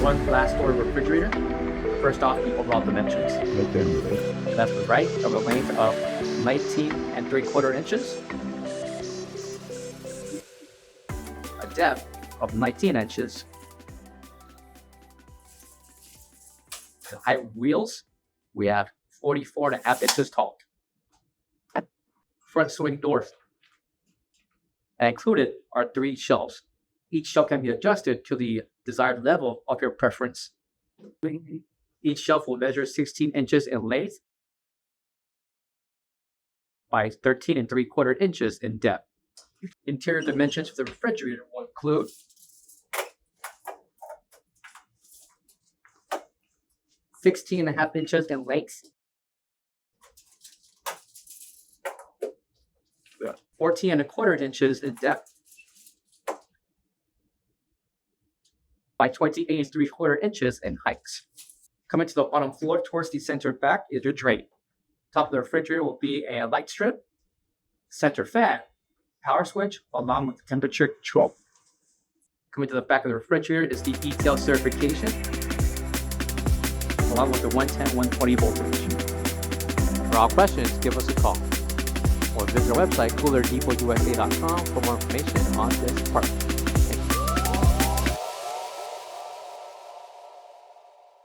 one glass door refrigerator. First off, the overall dimensions. Left to right, of a length of 19.75 inches, a depth of 19 inches. The height of wheels, we have 44.5 inches tall. Front swing doors. And included are 3 shelves. Each shelf can be adjusted to the desired level of your preference. Each shelf will measure 16 inches in length by 13.75 inches in depth. Interior dimensions of the refrigerator will include 16.5 inches in length, 14.25 inches in depth, by 28.75 inches in height. Coming to the bottom floor towards the center back is your drain. Top of the refrigerator will be a light strip, center fan, power switch, along with temperature control. Coming to the back of the refrigerator is the detail certification, along with the 110, 120 voltage. For all questions, give us a call or visit our website, coolerdepotUSA.com, for more information on this part.